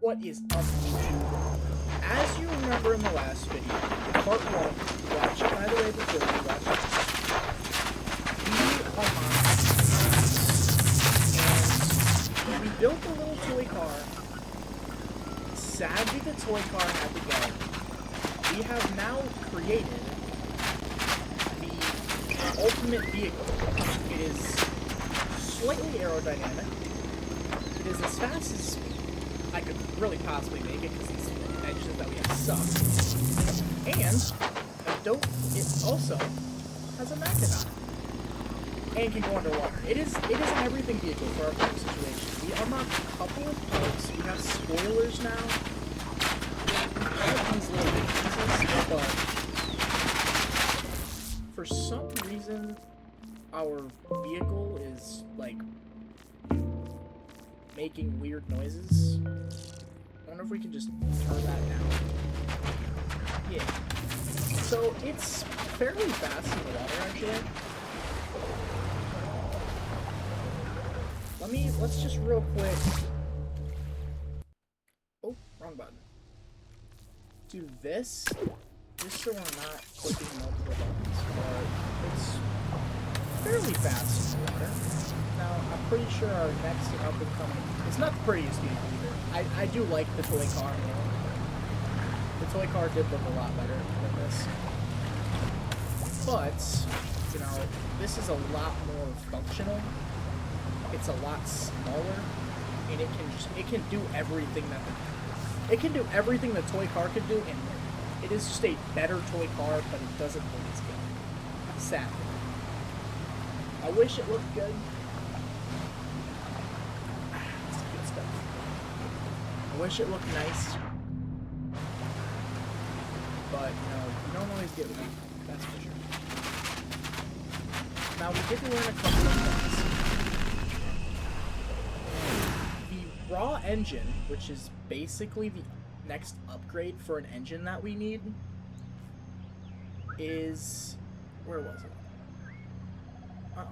What is up, YouTube? As you remember in the last video, part 1, watch it by the way before you watch it. And we built a little toy car. Sadly, the toy car had to go. We have now created the ultimate vehicle. It is slightly aerodynamic. It is as fast as I could really possibly make it because these engines that we have suck. And it also has a magnet on it. And can go underwater. It is an everything vehicle for our current situation. We unlocked a couple of parts. We have spoilers now. We have these little pieces, but for some reason our vehicle is like making weird noises. I wonder if we can just turn that down. Yeah. So it's fairly fast in the water, actually. Let's just real quick. Oh, wrong button. Do this, just so we're not clicking multiple buttons. But it's fairly fast in the water. Now, I'm pretty sure our next up and coming. It's not the prettiest vehicle either. I do like the toy car more. The toy car did look a lot better than this. But, you know, this is a lot more functional. It's a lot smaller, and it can do everything the toy car could do, and it is just a better toy car, but it doesn't look as good. Sadly. I wish it looked good. It's good stuff. I wish it looked nice. But, you don't always get one. That's for sure. Now, we did learn a couple of things. The raw engine, which is basically the next upgrade for an engine that we need, is... Where was it? Oh.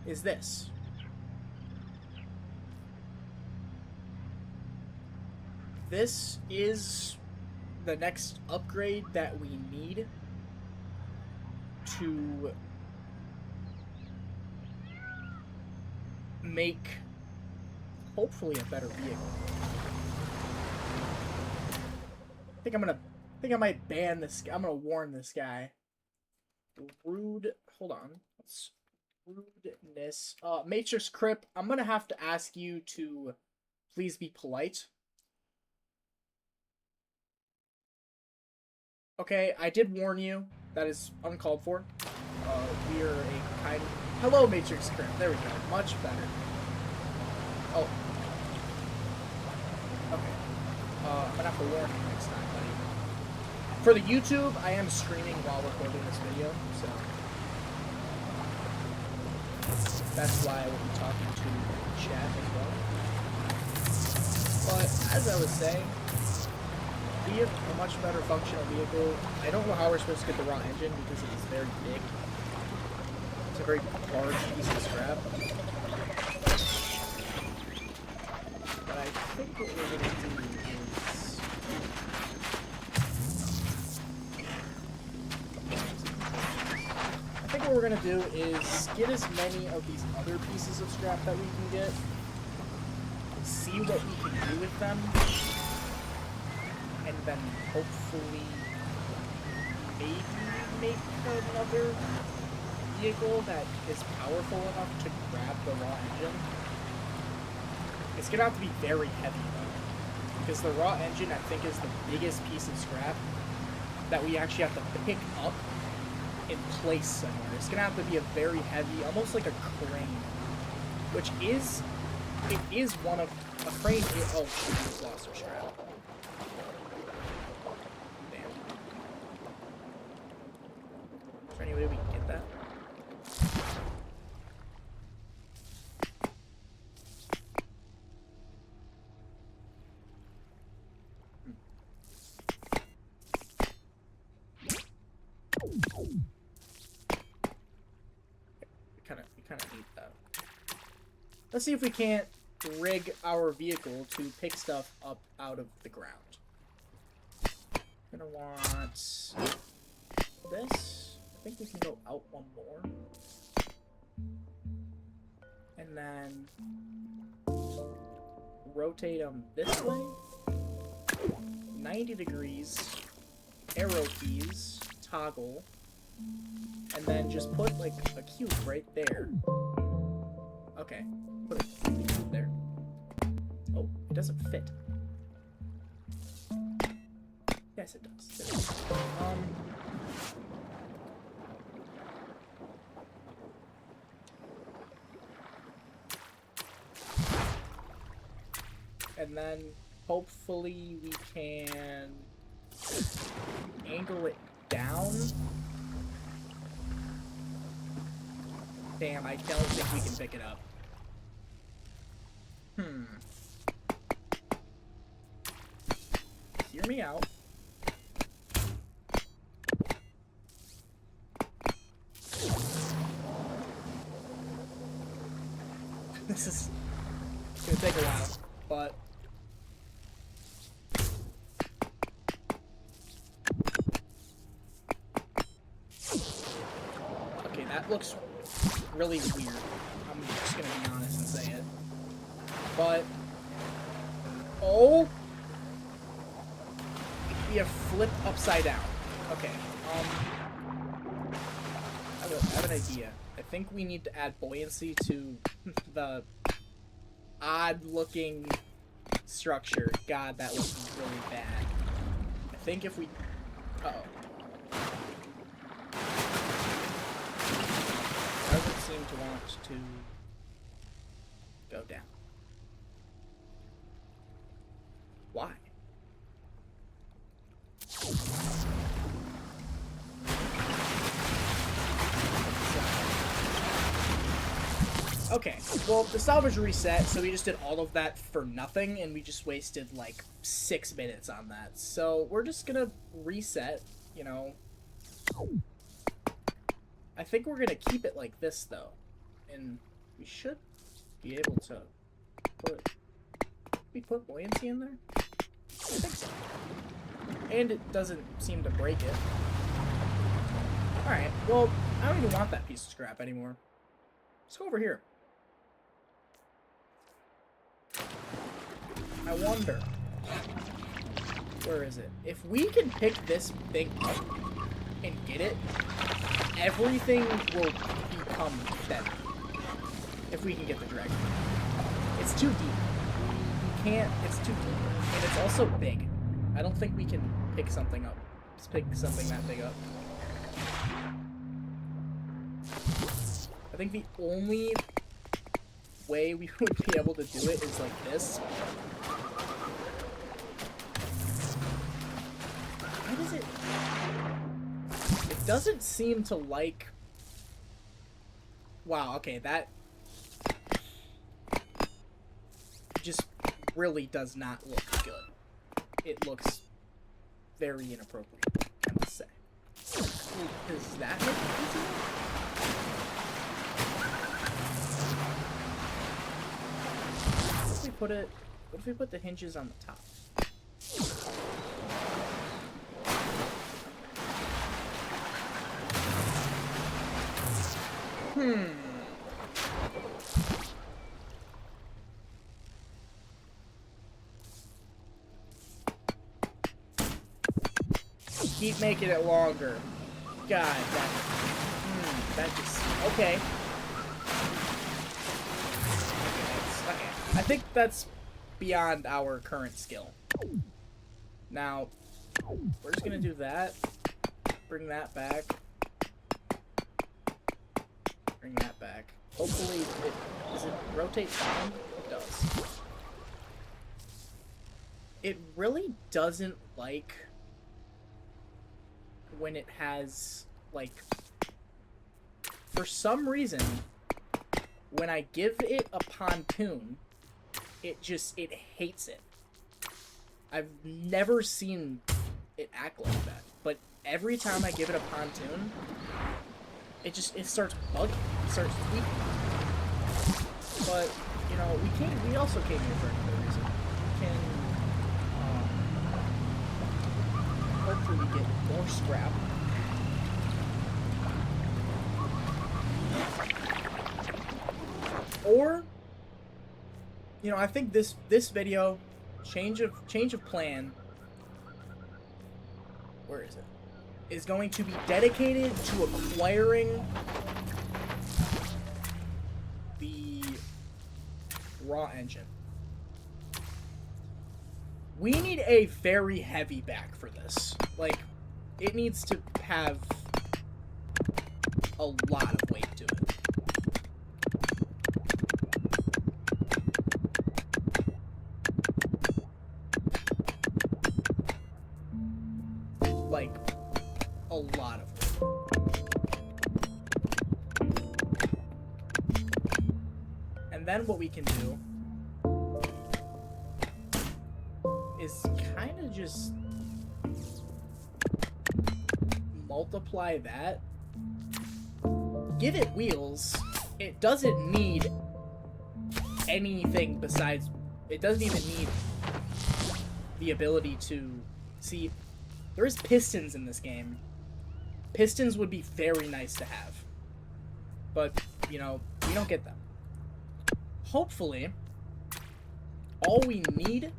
Is this. This is the next upgrade that we need to make hopefully a better vehicle. I think I might ban this. I'm gonna warn this guy. Rude. Hold on. Rudeness. Matrix Crip, I'm gonna have to ask you to please be polite. Okay, I did warn you. That is uncalled for. We are a kind of... Hello, Matrix Crip. There we go. Much better. Oh. Okay. I'm gonna have to warn you next time, buddy. For the YouTube, I am streaming while recording this video, so... That's why I will be talking to chat as well. But, as I was saying, be a much better functional vehicle. I don't know how we're supposed to get the raw engine because it is very big. It's a very large piece of scrap. But I think what we're going to do is... I think what we're going to do is get as many of these other pieces of scrap that we can get. See what we can do with them. And then hopefully maybe make another vehicle that is powerful enough to grab the raw engine. It's gonna have to be very heavy though, because the raw engine I think is the biggest piece of scrap that we actually have to pick up and place somewhere. It's gonna have to be a very heavy, almost like a crane, which is, it is one of, a crane is, oh, we just lost our scrap. Is there any way we can get that? We kind of need that. Let's see if we can't rig our vehicle to pick stuff up out of the ground. Gonna want this. I think we can go out one more. And then rotate them this way. 90 degrees. Arrow keys. Toggle. And then just put like a cube right there. Okay. Put a cube there. Oh, it doesn't fit. Yes, it does. And then hopefully we can angle it down. Damn, I don't think we can pick it up. Hear me out. This is gonna take a while, but okay, that looks really weird. I'm just gonna be honest and say it. But oh, we have flipped upside down. Okay, I have an idea. I think we need to add buoyancy to the odd-looking structure. God, that looks really bad. I think if we... Uh-oh. Doesn't seem to want to go down. Why? Okay, well, the salvage reset, so we just did all of that for nothing, and we just wasted, like, 6 minutes on that. So, we're just gonna reset, you know. I think we're gonna keep it like this, though. And we should be able to put... we put buoyancy in there? I think so. And it doesn't seem to break it. Alright, well, I don't even want that piece of scrap anymore. Let's go over here. I wonder. Where is it? If we can pick this thing up and get it, everything will become better. If we can get the dragon. It's too deep. We can't. It's too deep. And it's also big. I don't think we can pick something up. Just pick something that big up. I think the only way we would be able to do it is like this. Why does it... it doesn't seem to like... wow, okay, that... just really does not look good. It looks very inappropriate, I must say. Does that make it easier? What if we put the hinges on the top? Keep making it longer. God, that just... okay. I think that's beyond our current skill. Now, we're just gonna do that. Bring that back. Bring that back. Hopefully, does it rotate down? It does. It really doesn't like when it has, like, for some reason, when I give it a pontoon, it hates it. I've never seen it act like that, but every time I give it a pontoon, it starts bugging, it starts tweaking. But, you know, we also came here for another reason. We can, hopefully get more scrap. Or, you know, I think this video, change of plan, where is it? Is going to be dedicated to acquiring the raw engine. We need a very heavy back for this. Like, it needs to have a lot of weight to it. Like, a lot of weight. And then what we can do is kind of just multiply that, give it wheels. It doesn't need anything besides, it doesn't even need the ability to see. There is pistons in this game. Pistons would be very nice to have, but you know, we don't get them. Hopefully all we need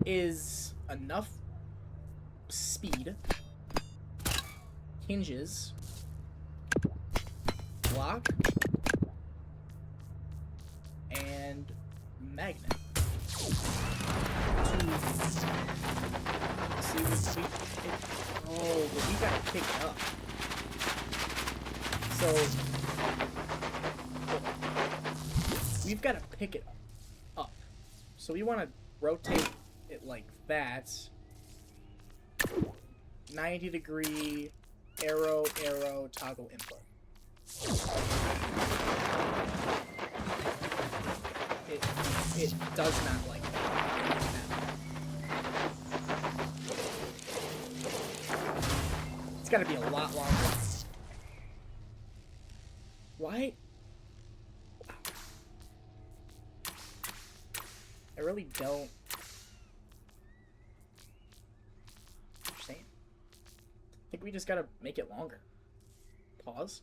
is enough speed, hinges, block, and magnet to see oh, but we gotta pick it up. So we've got to pick it up. So we want to rotate it like that. 90-degree arrow, toggle input. It does not like that. It's got to be a lot longer. Why? I really don't understand. I think we just gotta make it longer. Pause.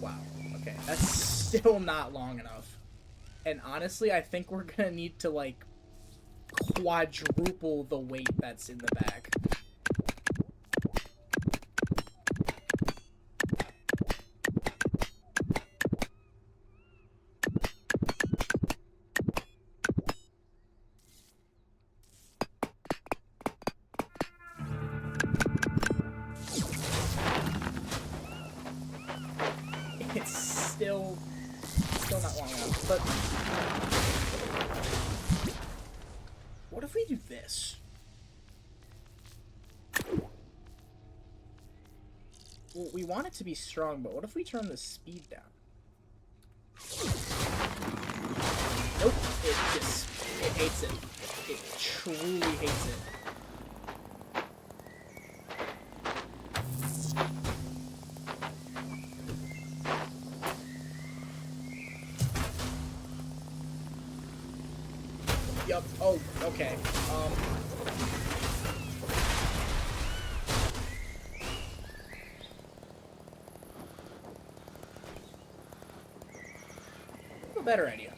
Wow. Okay, that's still not long enough. And honestly, I think we're gonna need to, like, quadruple the weight that's in the back. It's still not long enough, but what if we do this? Well, we want it to be strong, but what if we turn the speed down? Nope, it hates it. It truly hates it. Yup. Oh, okay. A better idea.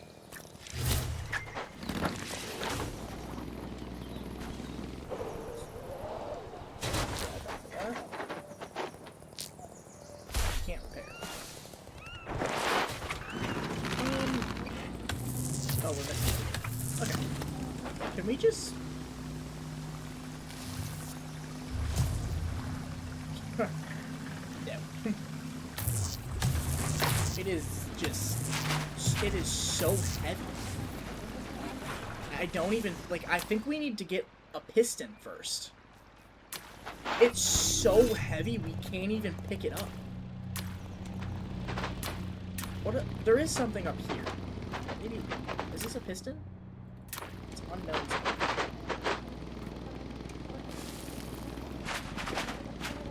Can't repair. Oh, we're missing. Okay. Can we just... No. It is just... It is so heavy. I don't even... Like, I think we need to get a piston first. It's so heavy, we can't even pick it up. There is something up here. Maybe... Is this a piston? It's unknown.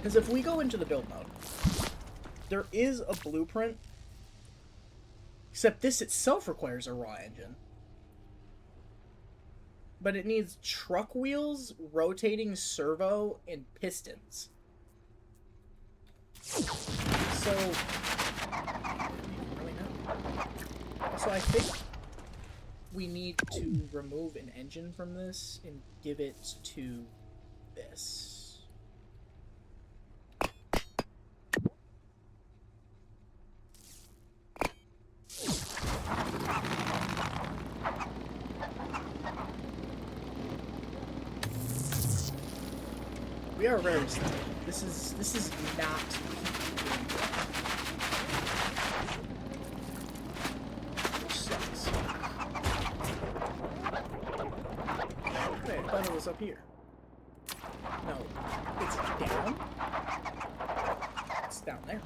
Because if we go into the build mode, there is a blueprint, except this itself requires a raw engine. But it needs truck wheels, rotating servo, and pistons. So, really no. Also, I think we need to remove an engine from this and give it to this. We are very slow. This is not. Which sucks. Wait, I thought it was up here. No, it's down. It's down there.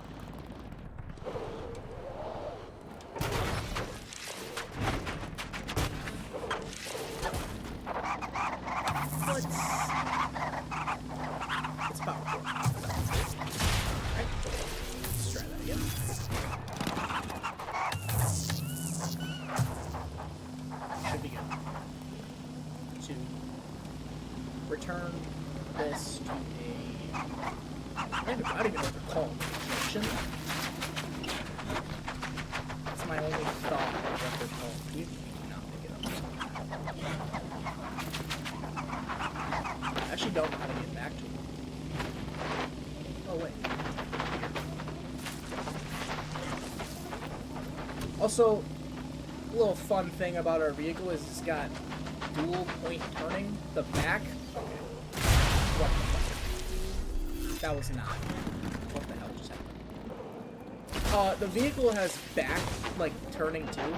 It's powerful. Alright, let's try that again. Should be good. To return this to a... I don't even know what they're called. Junction? That's my only thought of what they're called. We not pick it up. I actually don't know how to get back to it. Oh, wait. Also, a little fun thing about our vehicle is it's got dual point turning. The back... Okay. What the fuck? That was not. What the hell just happened? The vehicle has back, like, turning too.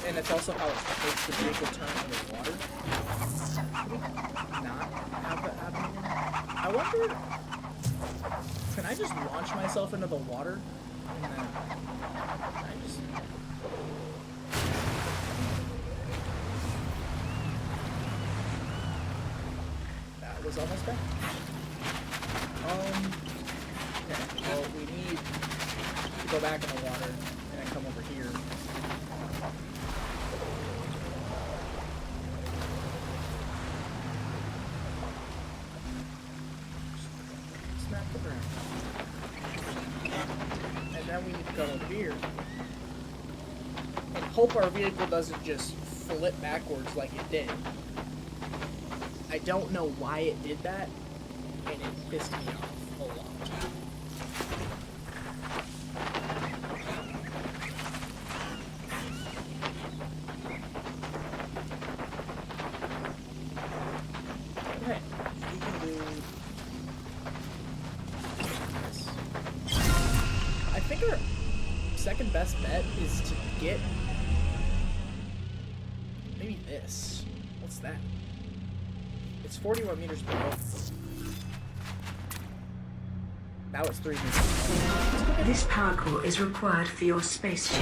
And it's also how it makes the vehicle turn underwater. Can we not have that happen again? I wonder... Can I just launch myself into the water? And then... Can I just... That was almost bad. Okay, well, we need to go back in the water and then come over here. Smack the ground. And then we need to go over here and hope our vehicle doesn't just flip backwards like it did. I don't know why it did that, and it pissed me off a lot. Okay, we can do this. I think our second best bet is to get maybe this. What's that? It's 41 meters below. Now it's 3 meters. This power core is required for your spaceship.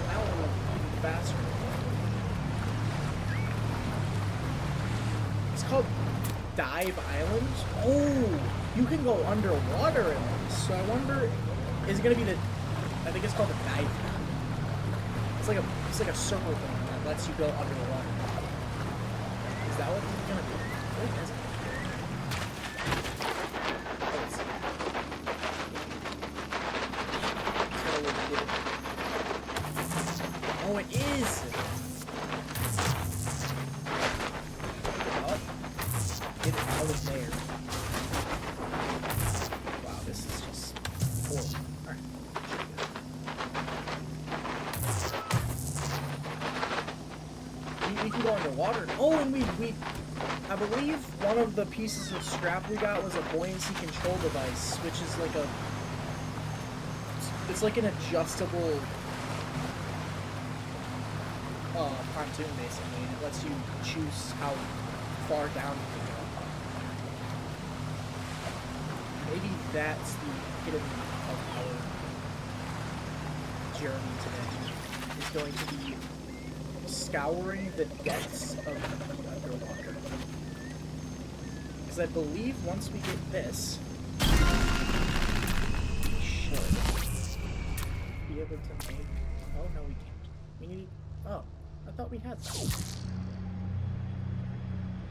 Now we're even faster. It's called Dive Island. Oh! You can go underwater in this, so I wonder, is it gonna be the? I think it's called the dive. It's like a circle thing that lets you go under the water. Is that what it's gonna be? What is it? Oh, it is. Get it out of there. We can go underwater. Oh, and we I believe one of the pieces of scrap we got was a buoyancy control device, which is like it's like an adjustable pontoon basically, and it lets you choose how far down you can go. Maybe that's the epitome of our journey today is going to be scouring the depths of the underwater. Because I believe once we get this, we should be able to make... Oh, no, we can't. We need... Oh, I thought we had that.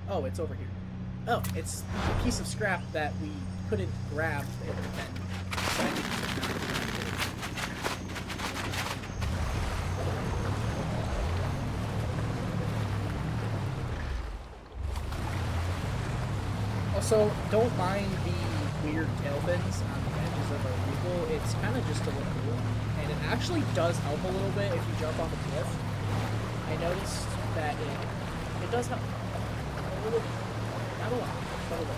Oh, it's over here. Oh, it's a piece of scrap that we couldn't grab and then... Also, don't mind the weird tail fins on the edges of our vehicle. It's kind of just to look cool. And it actually does help a little bit if you jump off a cliff. I noticed that it does help a little bit. Not a lot, but a little.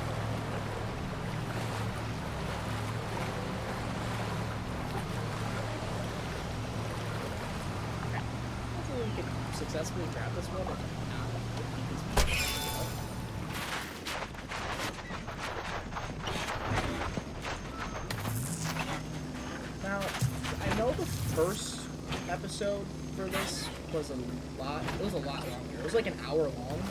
Okay. Hopefully we can successfully grab this one and not beat this one. Now, I know the first episode for this was a lot longer. It was like an hour long.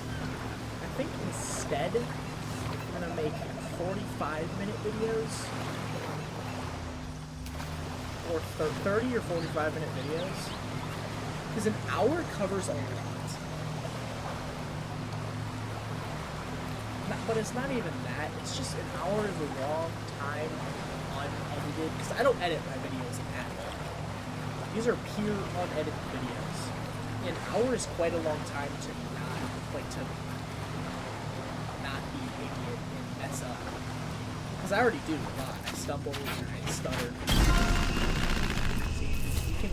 I think instead, I'm gonna make 45-minute videos. Or 30 or 45-minute videos. Because an hour covers a lot. But it's not even that. It's just an hour is a long time unedited. Because I don't edit my videos at all. These are pure unedited videos. An hour is quite a long time to not be an idiot and mess up. Because I already do a lot. I stumble and I stutter. See, you can...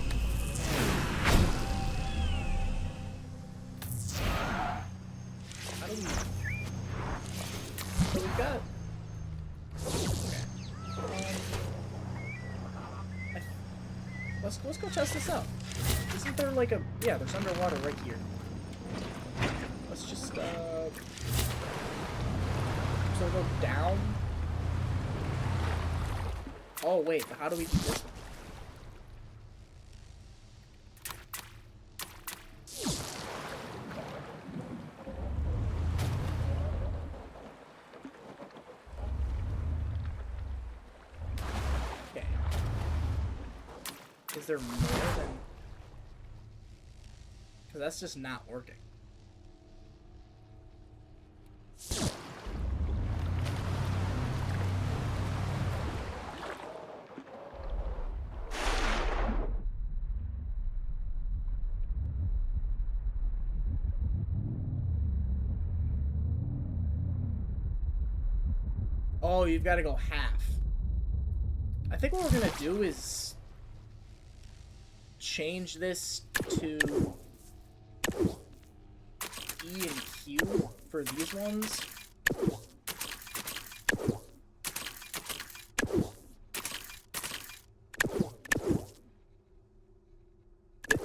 How do we... So we've got... Okay. Let's go test this out. Isn't there like a... Yeah, there's underwater right here. Let's just, So go down. Oh, wait, how do we do this one? Okay. Is there more than... Because that's just not working. Oh, you've got to go half. I think what we're going to do is change this to E and Q for these ones.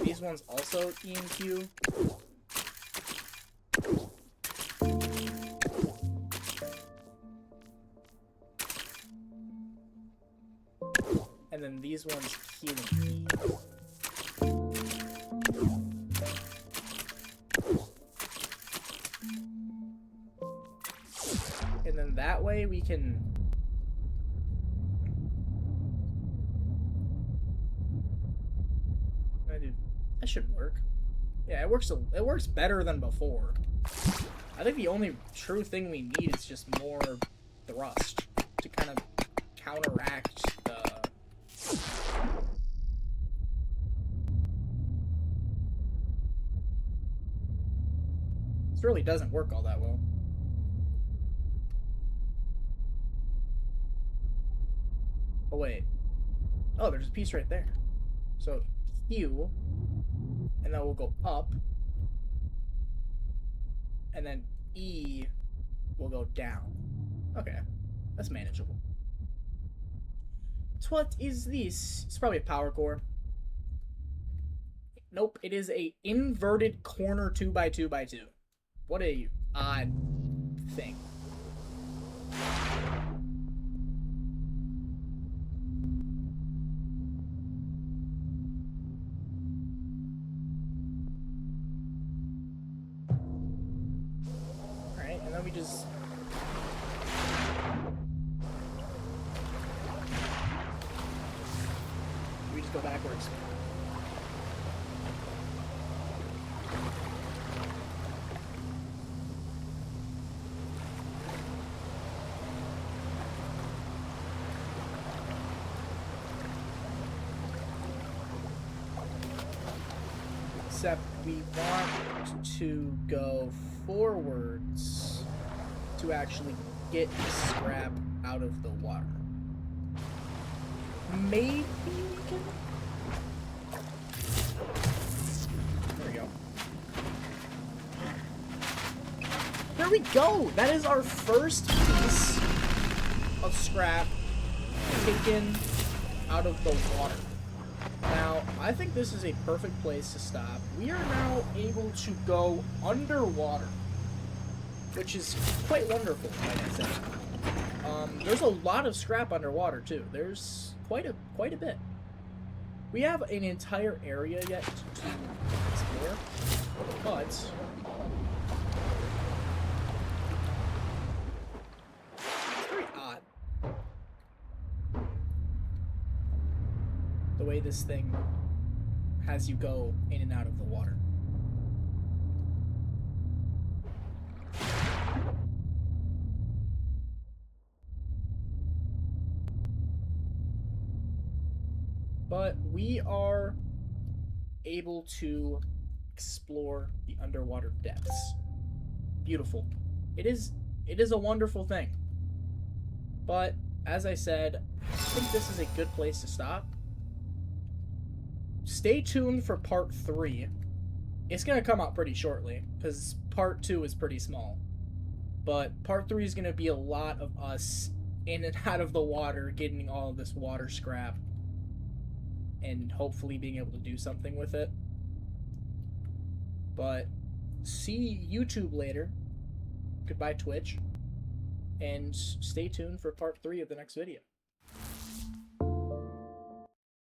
These ones also E and Q. And then these ones Q and E. And then that way we can... That should work. Yeah, it works better than before. I think the only true thing we need is just more thrust to kind of counteract the... This really doesn't work all that well. Oh, wait. Oh, there's a piece right there. So, Q, and then we'll go up, and then E will go down. Okay, that's manageable. So what is this? It's probably a power core. Nope, it is a inverted corner 2x2x2. What a odd thing. we just go backwards? Except we want to go forwards to actually get the scrap out of the water. Maybe we can... There we go. There we go! That is our first piece of scrap taken out of the water. Now, I think this is a perfect place to stop. We are now able to go underwater, which is quite wonderful, like I said. There's a lot of scrap underwater too. There's quite a bit. We have an entire area yet to explore, but it's very odd the way this thing has you go in and out of the water. But we are able to explore the underwater depths. Beautiful. It is a wonderful thing. But as I said, I think this is a good place to stop. Stay tuned for part 3. It's going to come out pretty shortly because part 2 is pretty small. But part 3 is going to be a lot of us in and out of the water getting all of this water scrap and hopefully being able to do something with it. But see YouTube later. Goodbye, Twitch. And stay tuned for part 3 of the next video.